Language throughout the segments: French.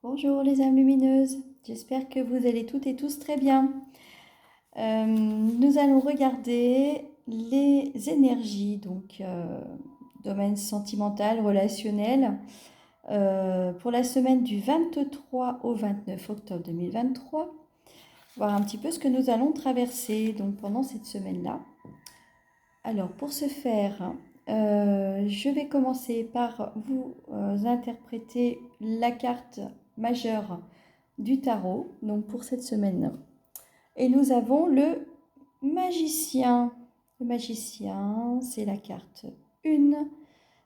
Bonjour les âmes lumineuses, j'espère que vous allez toutes et tous très bien. Nous allons regarder les énergies, domaine sentimental, relationnel, pour la semaine du 23 au 29 octobre 2023, voir un petit peu ce que nous allons traverser pendant cette semaine-là. Alors pour ce faire, je vais commencer par vous interpréter la carte majeure du tarot, donc pour cette semaine. Et nous avons le magicien. Le magicien, c'est la carte 1,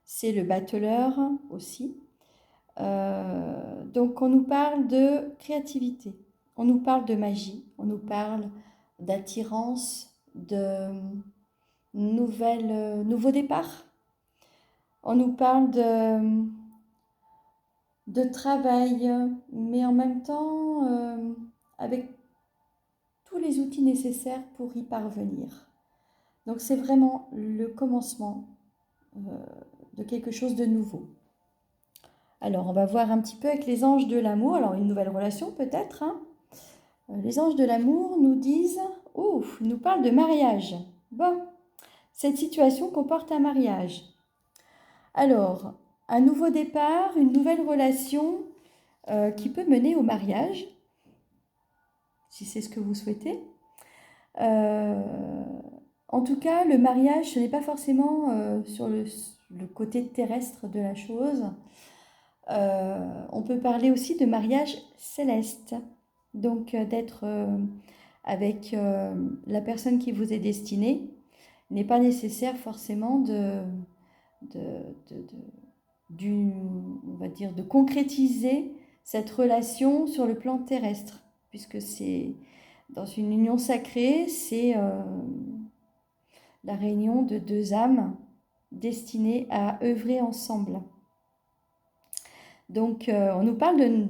c'est le battleur aussi. Donc on nous parle de créativité, on nous parle de magie, on nous parle d'attirance, de nouveau départ. On nous parle de travail, mais en même temps avec tous les outils nécessaires pour y parvenir. Donc c'est vraiment le commencement de quelque chose de nouveau. Alors on va voir un petit peu avec les anges de l'amour, alors une nouvelle relation peut-être. Les anges de l'amour nous disent, nous parlent de mariage. Bon, cette situation comporte un mariage. Alors, un nouveau départ, une nouvelle relation qui peut mener au mariage, si c'est ce que vous souhaitez. En tout cas, le mariage, ce n'est pas forcément sur le côté terrestre de la chose. On peut parler aussi de mariage céleste, donc d'être avec la personne qui vous est destinée. Il n'est pas nécessaire forcément on va dire, de concrétiser cette relation sur le plan terrestre, puisque c'est dans une union sacrée, c'est la réunion de deux âmes destinées à œuvrer ensemble. Donc on nous parle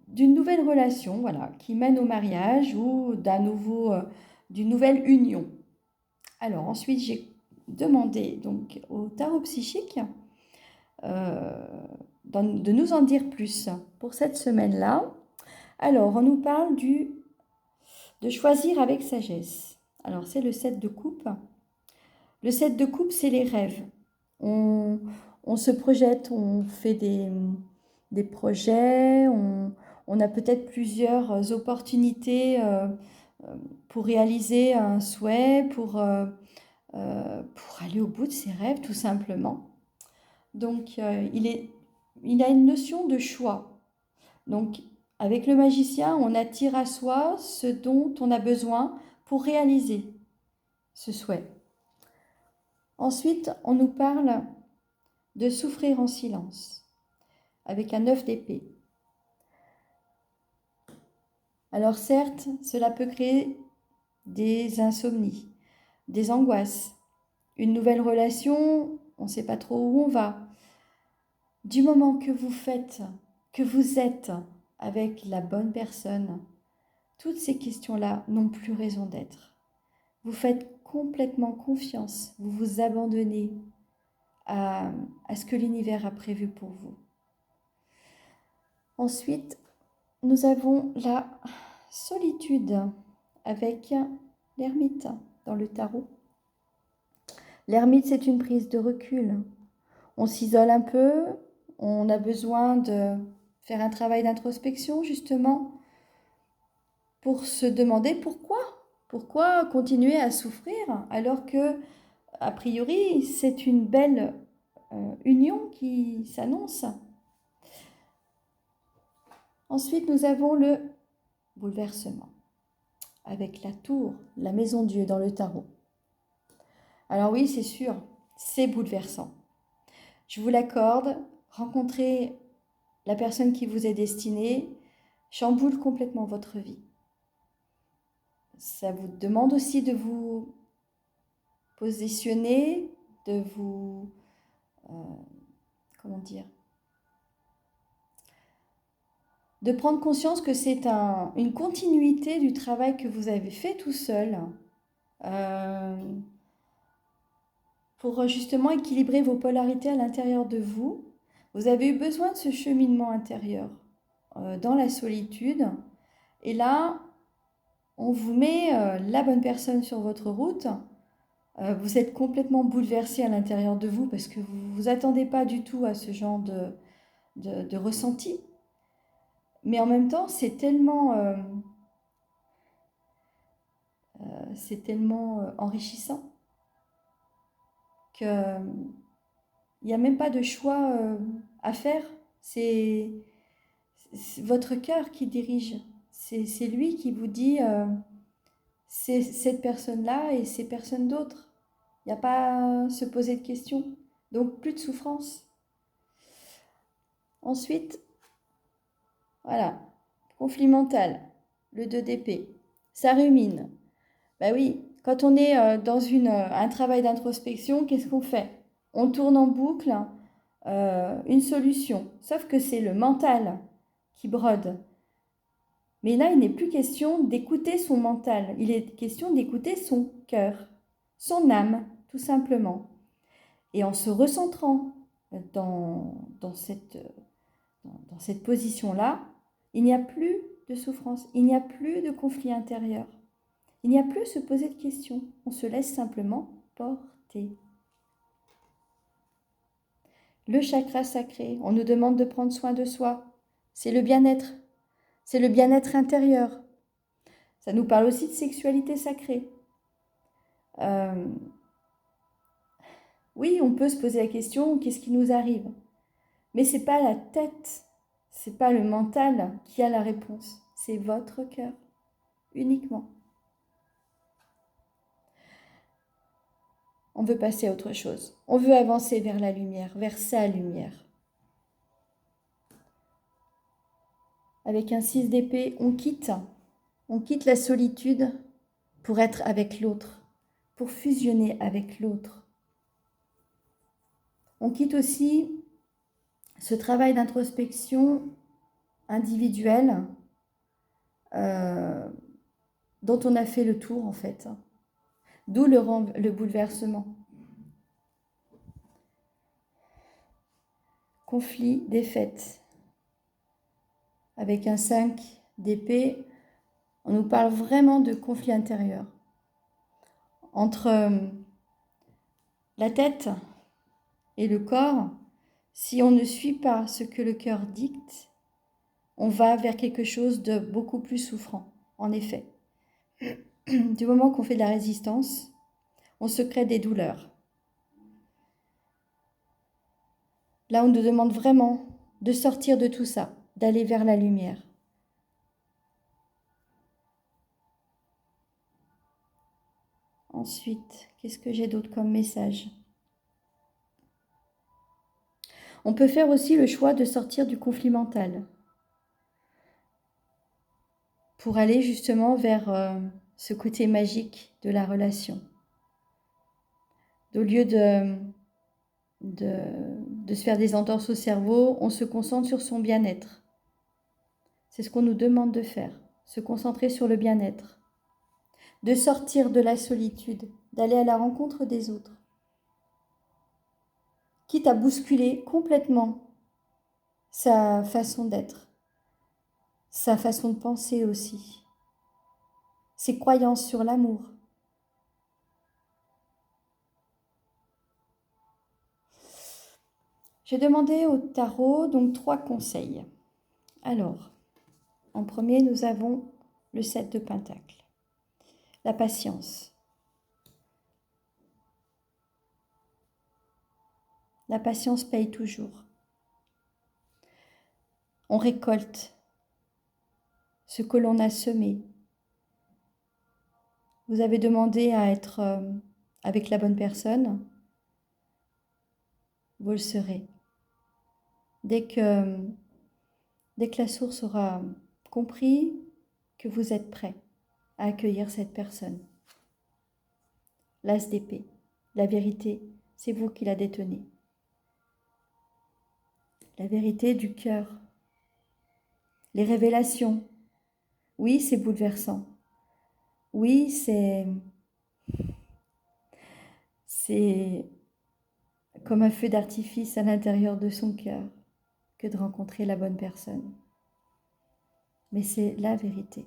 d'une nouvelle relation, voilà, qui mène au mariage ou d'une nouvelle union. Alors ensuite j'ai demandé donc au tarot psychique de nous en dire plus pour cette semaine-là. Alors, on nous parle de choisir avec sagesse. Alors, c'est le 7 de coupe. Le 7 de coupe, c'est les rêves. On se projette, on fait des projets, on a peut-être plusieurs opportunités pour réaliser un souhait, pour aller au bout de ses rêves, tout simplement. Donc, il a une notion de choix. Donc, avec le magicien, on attire à soi ce dont on a besoin pour réaliser ce souhait. Ensuite, on nous parle de souffrir en silence, avec un 9 d'épée. Alors certes, cela peut créer des insomnies, des angoisses, une nouvelle relation, on ne sait pas trop où on va. Du moment que vous êtes avec la bonne personne, toutes ces questions-là n'ont plus raison d'être. Vous faites complètement confiance, vous vous abandonnez à ce que l'univers a prévu pour vous. Ensuite, nous avons la solitude avec l'ermite dans le tarot. L'ermite, c'est une prise de recul. On s'isole un peu, on a besoin de faire un travail d'introspection justement pour se demander pourquoi continuer à souffrir alors que, a priori, c'est une belle union qui s'annonce. Ensuite, nous avons le bouleversement avec la tour, la maison Dieu dans le tarot. Alors oui, c'est sûr, c'est bouleversant. Je vous l'accorde, rencontrer la personne qui vous est destinée chamboule complètement votre vie. Ça vous demande aussi de vous positionner, de vous... comment dire, de prendre conscience que c'est une continuité du travail que vous avez fait tout seul pour justement équilibrer vos polarités à l'intérieur de vous. Vous avez eu besoin de ce cheminement intérieur dans la solitude. Et là, on vous met la bonne personne sur votre route. Vous êtes complètement bouleversé à l'intérieur de vous parce que vous ne vous attendez pas du tout à ce genre de ressenti. Mais en même temps, c'est tellement enrichissant qu'il n'y a même pas de choix à faire. C'est votre cœur qui dirige. C'est lui qui vous dit c'est cette personne-là et c'est personne d'autre. Il n'y a pas à se poser de questions. Donc plus de souffrance. Ensuite, voilà, conflit mental, le 2 d'épée. Ça rumine. Ben oui, quand on est dans un travail d'introspection, qu'est-ce qu'on fait? On tourne en boucle une solution. Sauf que c'est le mental qui brode. Mais là, il n'est plus question d'écouter son mental. Il est question d'écouter son cœur, son âme, tout simplement. Et en se recentrant dans cette position-là, il n'y a plus de souffrance, il n'y a plus de conflit intérieur. Il n'y a plus à se poser de questions. On se laisse simplement porter. Le chakra sacré, on nous demande de prendre soin de soi. C'est le bien-être. C'est le bien-être intérieur. Ça nous parle aussi de sexualité sacrée. Oui, on peut se poser la question, qu'est-ce qui nous arrive? Mais ce n'est pas la tête, ce n'est pas le mental qui a la réponse. C'est votre cœur, uniquement. On veut passer à autre chose. On veut avancer vers la lumière, vers sa lumière. Avec un 6 d'épée, on quitte la solitude pour être avec l'autre, pour fusionner avec l'autre. On quitte aussi ce travail d'introspection individuelle dont on a fait le tour en fait. D'où le bouleversement. Conflit, défaite. Avec un 5 d'épée, on nous parle vraiment de conflit intérieur. Entre la tête et le corps, si on ne suit pas ce que le cœur dicte, on va vers quelque chose de beaucoup plus souffrant, en effet. Du moment qu'on fait de la résistance, on se crée des douleurs. Là, on nous demande vraiment de sortir de tout ça, d'aller vers la lumière. Ensuite, qu'est-ce que j'ai d'autre comme message? On peut faire aussi le choix de sortir du conflit mental pour aller justement vers ce côté magique de la relation. Au lieu de se faire des entorses au cerveau, on se concentre sur son bien-être. C'est ce qu'on nous demande de faire, se concentrer sur le bien-être, de sortir de la solitude, d'aller à la rencontre des autres, quitte à bousculer complètement sa façon d'être, sa façon de penser aussi, ses croyances sur l'amour. J'ai demandé au tarot donc 3 conseils. Alors, en premier, nous avons le 7 de Pentacle. La patience. La patience paye toujours. On récolte ce que l'on a semé. Vous avez demandé à être avec la bonne personne. Vous le serez. Dès que la source aura compris que vous êtes prêt à accueillir cette personne. L'as d'épée. La vérité, c'est vous qui la détenez. La vérité du cœur. Les révélations. Oui, c'est bouleversant. Oui, c'est comme un feu d'artifice à l'intérieur de son cœur que de rencontrer la bonne personne. mais c'est la vérité.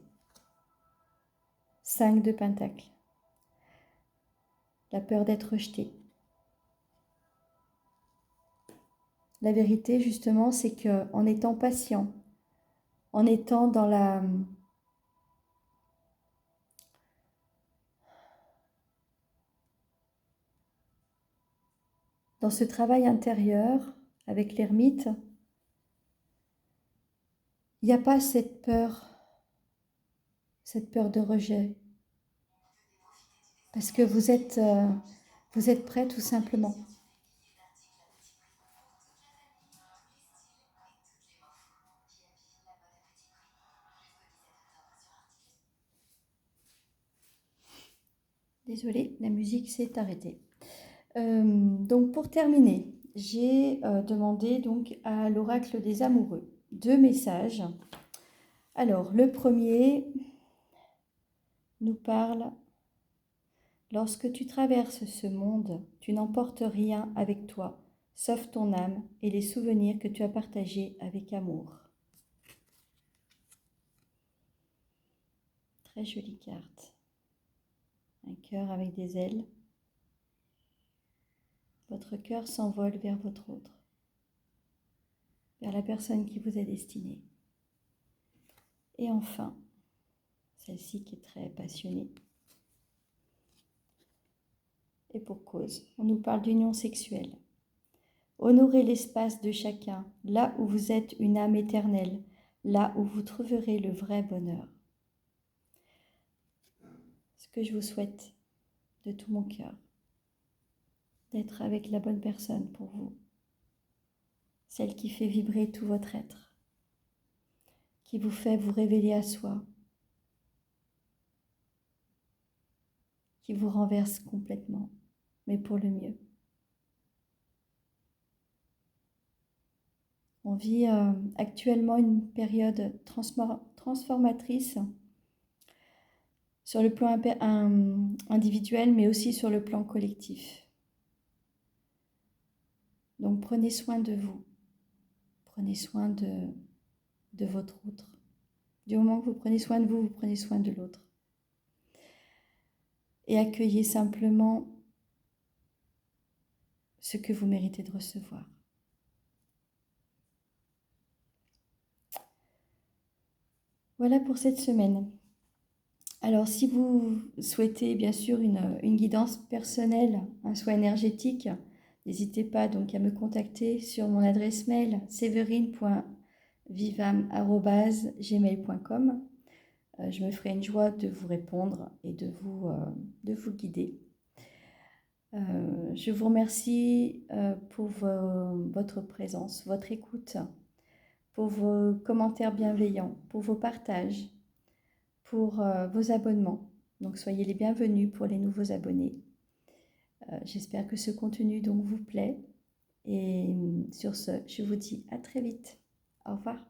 5 de Pentacle. La peur d'être rejeté. La vérité, justement, c'est qu'en étant patient, en étant dans ce travail intérieur avec l'ermite, il n'y a pas cette peur de rejet, parce que vous êtes prêt tout simplement. Désolée, la musique s'est arrêtée. Donc pour terminer, j'ai demandé donc à l'oracle des amoureux 2 messages. Alors le premier nous parle: lorsque tu traverses ce monde, tu n'emportes rien avec toi, sauf ton âme et les souvenirs que tu as partagés avec amour. Très jolie carte. Un cœur avec des ailes. Votre cœur s'envole vers votre autre, vers la personne qui vous est destinée. Et enfin, celle-ci qui est très passionnée. Et pour cause, on nous parle d'union sexuelle. Honorez l'espace de chacun, là où vous êtes une âme éternelle, là où vous trouverez le vrai bonheur. Ce que je vous souhaite de tout mon cœur, d'être avec la bonne personne pour vous, celle qui fait vibrer tout votre être, qui vous fait vous révéler à soi, qui vous renverse complètement, mais pour le mieux. On vit actuellement une période transformatrice sur le plan individuel, mais aussi sur le plan collectif. Donc prenez soin de vous, prenez soin de votre autre. Du moment que vous prenez soin de vous, vous prenez soin de l'autre. Et accueillez simplement ce que vous méritez de recevoir. Voilà pour cette semaine. Alors, si vous souhaitez bien sûr une guidance personnelle, un soin énergétique, n'hésitez pas donc à me contacter sur mon adresse mail séverine.vivam@gmail.com. Je me ferai une joie de vous répondre et de vous guider. Je vous remercie pour votre présence, votre écoute, pour vos commentaires bienveillants, pour vos partages, pour vos abonnements. Donc soyez les bienvenus pour les nouveaux abonnés. J'espère que ce contenu donc vous plaît. Et sur ce, je vous dis à très vite. Au revoir.